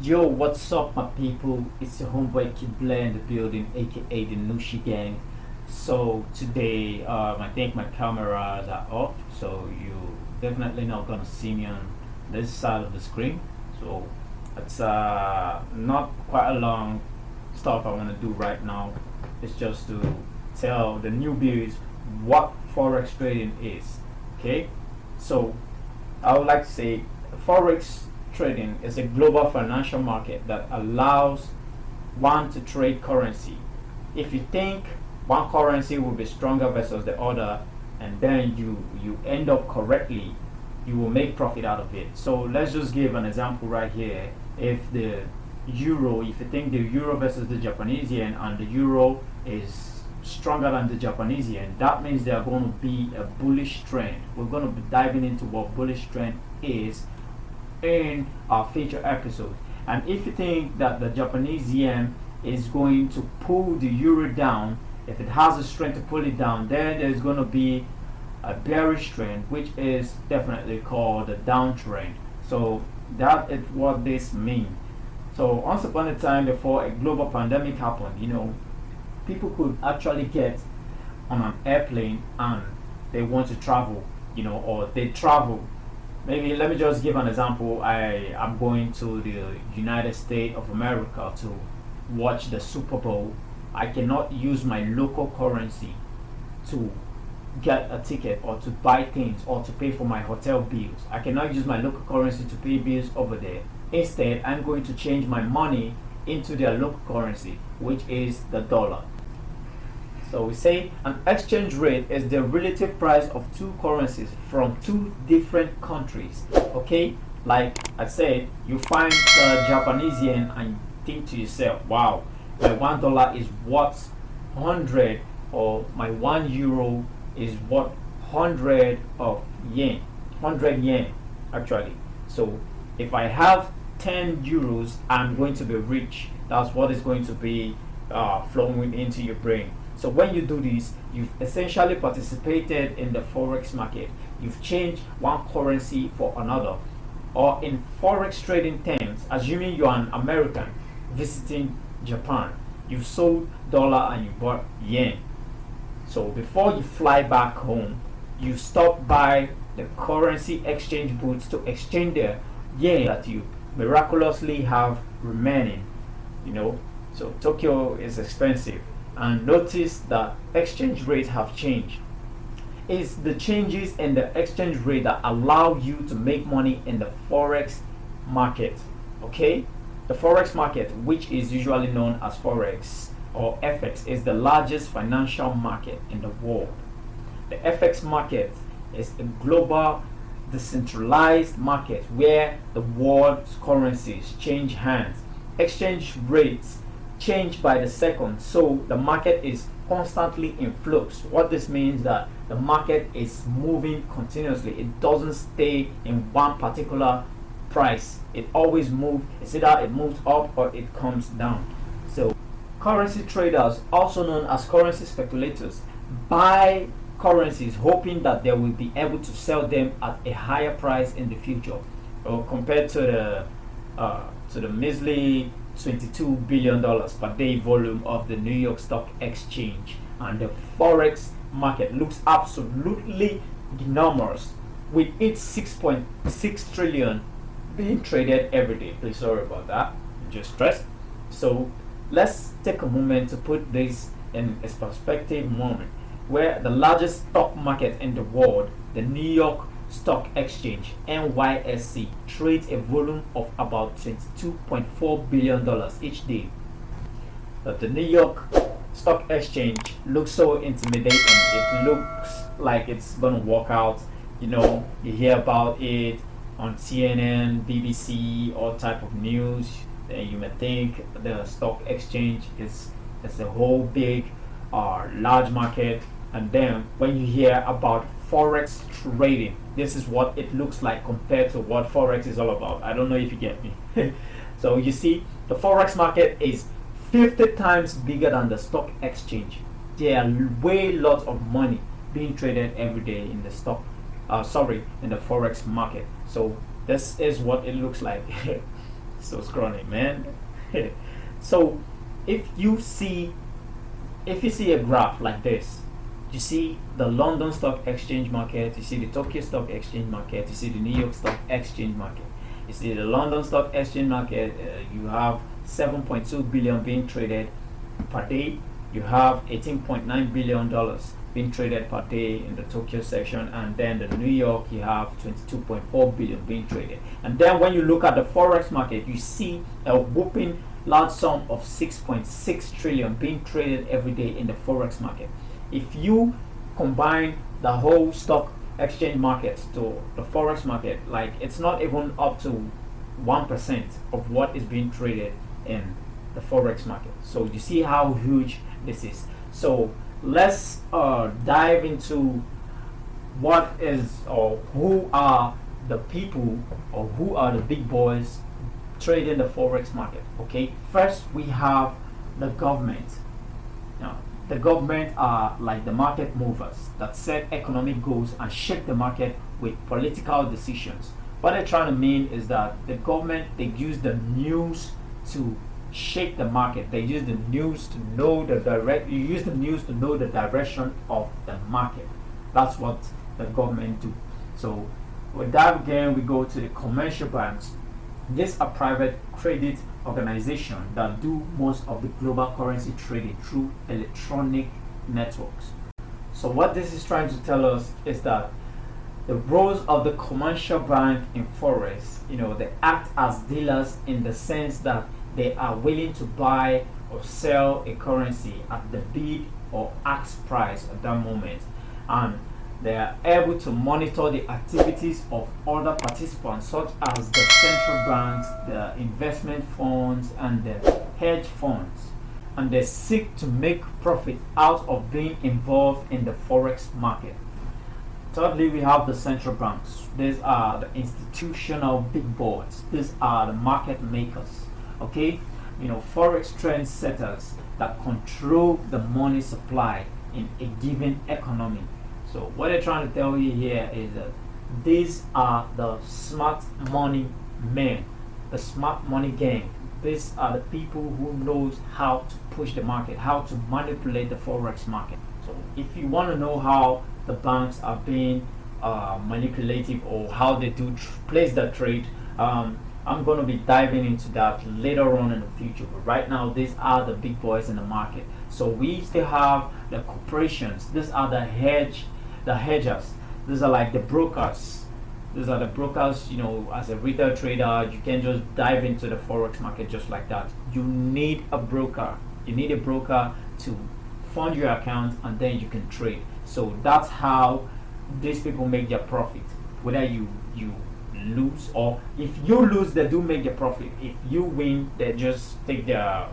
Yo, what's up, my people? It's your homeboy Kid Blair in the building, aka the Nushi Gang. So today, I think my cameras are off, so you definitely not gonna see me on this side of the screen. So it's not quite a long stuff I want to do right now. It's just to tell the newbies what forex trading is. Okay, so I would like to say forex trading is a global financial market that allows one to trade currency. If you think one currency will be stronger versus the other, and then you end up correctly, you will make profit out of it. So let's just give an example right here. If the euro, if you think the euro versus the Japanese yen, and the euro is stronger than the Japanese yen, that means there are going to be a bullish trend. We're going to be diving into what bullish trend is in our future episode. And if you think that the Japanese yen is going to pull the euro down, if it has the strength to pull it down, then there's going to be a bearish trend, which is definitely called a downtrend. So that is what this means. So once upon a time, before a global pandemic happened, people could actually get on an airplane and they want to travel, or they travel. Maybe let me just give an example. I am going to the United States of America to watch the Super Bowl. I cannot use my local currency to get a ticket or to buy things or to pay for my hotel bills. I cannot use my local currency to pay bills over there. Instead, I'm going to change my money into their local currency, which is the dollar. So we say an exchange rate is the relative price of two currencies from two different countries. Okay, like I said, you find the Japanese yen and think to yourself, wow, my $1 is worth 100, or my €1 is worth 100 of yen, 100 yen actually. So if I have 10 euros, I'm going to be rich. That's what is going to be flowing into your brain. So when you do this, you've essentially participated in the forex market. You've changed one currency for another. Or in forex trading terms, assuming you're an American visiting Japan, you sold dollar and you bought yen. So before you fly back home, you stop by the currency exchange booths to exchange the yen that you miraculously have remaining. So Tokyo is expensive, and notice that exchange rates have changed. It's the changes in the exchange rate that allow you to make money in the forex market. Okay, the forex market, which is usually known as forex or FX, is the largest financial market in the world. The FX market is a global decentralized market where the world's currencies change hands. Exchange rates change by the second, so the market is constantly in flux. What this means that the market is moving continuously. It doesn't stay in one particular price. It always moves. It's either it moves up or it comes down. So currency traders, also known as currency speculators, buy currencies hoping that they will be able to sell them at a higher price in the future, or compared to the measly $22 billion per day volume of the New York Stock Exchange. And the forex market looks absolutely enormous, with its 6.6 trillion being traded every day. Please, sorry about that, just stressed. So let's take a moment to put this in a perspective moment, where the largest stock market in the world, the New York Stock Exchange (NYSE), trades a volume of about $22.4 billion each day. But the New York Stock Exchange looks so intimidating. It looks like it's gonna work out. You hear about it on CNN, BBC, all type of news. Then you may think the stock exchange is a whole big, large market. And then when you hear about forex trading, this is what it looks like compared to what forex is all about. I don't know if you get me. So you see, the forex market is 50 times bigger than the stock exchange. There are way lots of money being traded every day in the in the forex market. So this is what it looks like. So scrawny, man. So if you see a graph like this, you see the London Stock Exchange market, you see the Tokyo Stock Exchange market, you see the New York Stock Exchange market. You see the London Stock Exchange market, you have 7.2 billion being traded per day. You have 18.9 billion dollars being traded per day in the Tokyo section, and then the New York, you have 22.4 billion being traded. And then when you look at the Forex market, you see a whooping large sum of 6.6 trillion being traded every day in the Forex market. If you combine the whole stock exchange markets to the Forex market, like, it's not even up to 1% of what is being traded in the Forex market. So you see how huge this is. So let's dive into what is, or who are the people, or who are the big boys trading the Forex market. Okay, first we have the government. Now, the government are like the market movers that set economic goals and shape the market with political decisions. What they're trying to mean is that the government, they use the news to shape the market. They use the news to know the direction of the market. That's what the government do. So with that, again, we go to the commercial banks. These are private credit organizations that do most of the global currency trading through electronic networks. So what this is trying to tell us is that the roles of the commercial bank in Forex, they act as dealers in the sense that they are willing to buy or sell a currency at the bid or ask price at that moment, and they are able to monitor the activities of other participants such as the central banks, the investment funds, and the hedge funds, and they seek to make profit out of being involved in the Forex market. Thirdly, we have the central banks. These are the institutional big boys. These are the market makers. Okay, Forex trend setters that control the money supply in a given economy. So what they're trying to tell you here is that these are the smart money men, the smart money gang. These are the people who knows how to push the market, how to manipulate the Forex market. So if you want to know how the banks are being manipulative, or how they do place the trade, I'm going to be diving into that later on in the future. But right now, these are the big boys in the market. So we still have the corporations. These are the hedgers. These are like the brokers. These are the brokers. As a retail trader, you can just dive into the Forex market just like that. You need a broker. You need a broker to fund your account, and then you can trade. So that's how these people make their profit. Whether you lose, or if you lose, they do make their profit. If you win, they just take their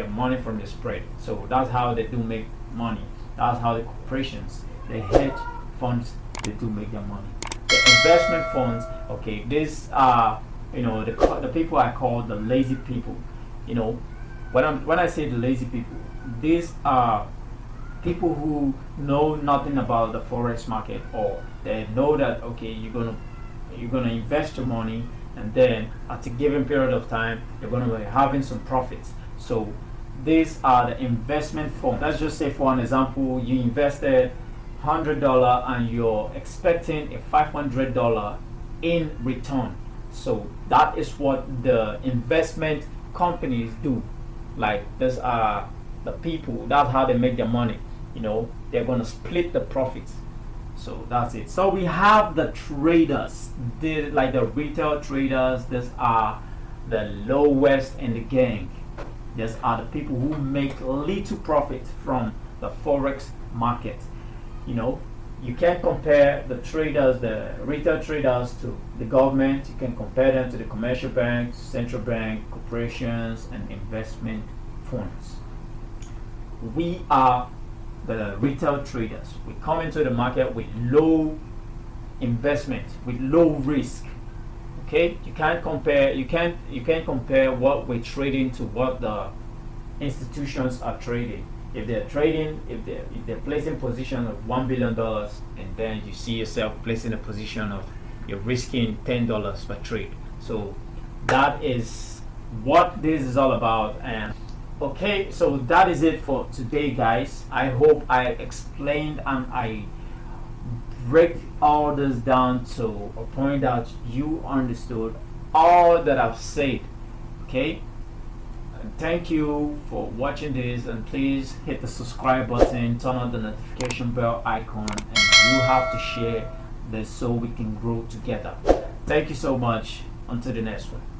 money from the spread. So that's how they do make money. That's how the corporations, the hedge funds, they do make their money. The investment funds, okay, these are the people I call the lazy people. When I say the lazy people, these are people who know nothing about the Forex market, or they know that, okay, you're gonna invest your money, and then at a given period of time you're gonna be having some profits. So these are the investment funds. Let's just say, for an example, you invested $100 and you're expecting a $500 in return. So that is what the investment companies do. Like, these are the people, that's how they make their money. They're gonna split the profits. So that's it. So we have the traders, like the retail traders. These are the lowest in the gang. These are the people who make little profit from the Forex market. You can compare the traders, the retail traders, to the government. You can compare them to the commercial banks, central bank, corporations, and investment funds. We are the retail traders. We come into the market with low investment, with low risk. Okay, you can't compare what we're trading to what the institutions are trading. If they're placing position of $1 billion, and then you see yourself placing a position of, you're risking $10 per trade. So that is what this is all about. And okay, so that is it for today, guys. I hope I explained and I break all this down to a point that you understood all that I've said. Okay, and thank you for watching this, and please hit the subscribe button, turn on the notification bell icon, and you have to share this so we can grow together. Thank you so much. Until the next one.